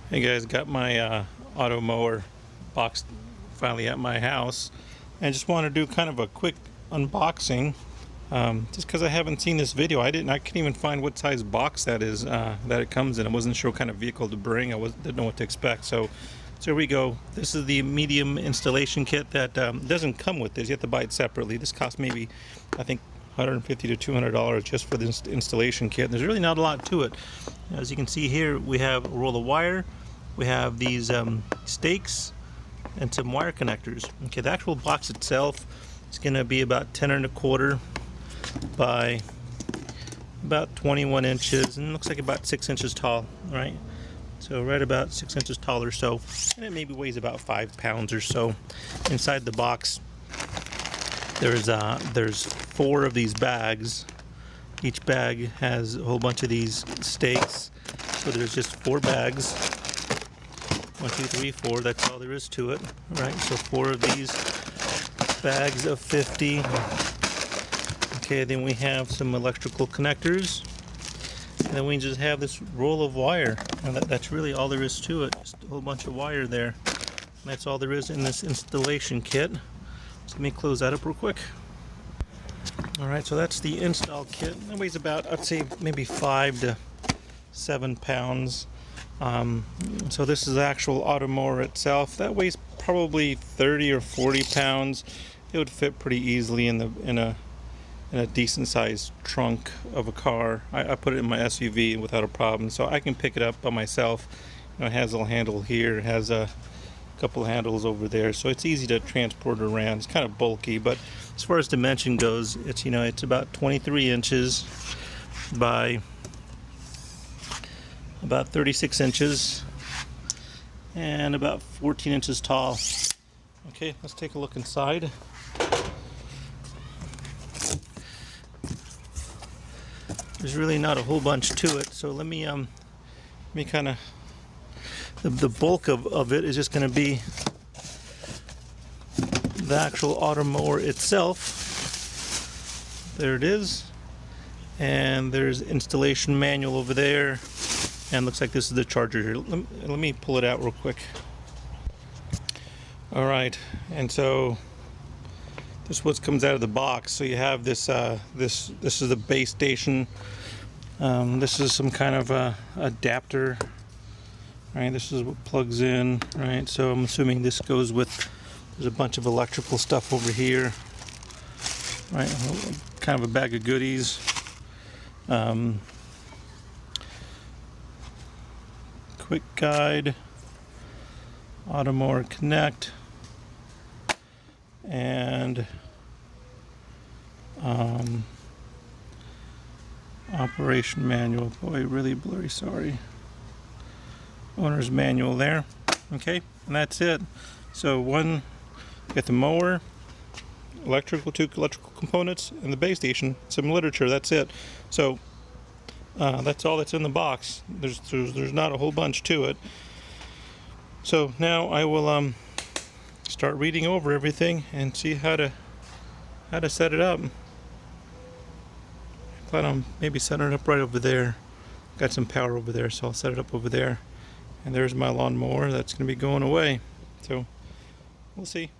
Hey guys, got my auto mower box finally at my house, and just want to do kind of a quick unboxing. Just because I haven't seen this video, I couldn't even find what size box that is that it comes in. I wasn't sure what kind of vehicle to bring. Didn't know what to expect. So here we go. This is the medium installation kit that doesn't come with this. You have to buy it separately. This costs maybe, I think, $150 to $200 just for this installation kit. There's really not a lot to it. As you can see here, we have a roll of wire, we have these stakes, and some wire connectors. Okay, the actual box itself is going to be about 10 1/4 by about 21 inches, and looks like about 6 inches tall. Right, so right about 6 inches tall or so, and it maybe weighs about 5 pounds or so. Inside the box, there's 4 of these bags. Each bag has a whole bunch of these stakes, so there's just 4 bags. 1, 2, 3, 4. That's all there is to it, right? So 4 of these bags of 50. Okay, then we have some electrical connectors, and then we just have this roll of wire, and that's really all there is to it. Just a whole bunch of wire there. And that's all there is in this installation kit. So let me close that up real quick. Alright, so that's the install kit. It weighs about, I'd say, maybe 5 to 7 pounds. So this is the actual auto mower itself. That weighs probably 30 or 40 pounds. It would fit pretty easily in a decent sized trunk of a car. I put it in my SUV without a problem, so I can pick it up by myself. You know, it has a little handle here, it has a couple handles over there, so it's easy to transport around. It's kind of bulky, but as far as dimension goes, it's about 23 inches by about 36 inches and about 14 inches tall. Okay, let's take a look inside. There's really not a whole bunch to it, so let me kind of, the bulk of it is just going to be the actual auto mower itself. There it is, and there's installation manual over there, and looks like this is the charger here. Let me pull it out real quick. Alright, and so this is what comes out of the box. So you have this this is the base station. This is some kind of adapter. Right, this is what plugs in. Right, so I'm assuming this goes with. There's a bunch of electrical stuff over here. Right, kind of a bag of goodies. Quick guide, auto mower connect, and operation manual. Boy, really blurry, sorry. Owner's manual there. Okay, and that's it. So you got the mower, two electrical components, and the base station, some literature. That's it. So that's all that's in the box. There's not a whole bunch to it. So now I will start reading over everything and see how to set it up. I plan on maybe setting it up right over there. Got some power over there, so I'll set it up over there. And there's my lawnmower that's going to be going away. So we'll see.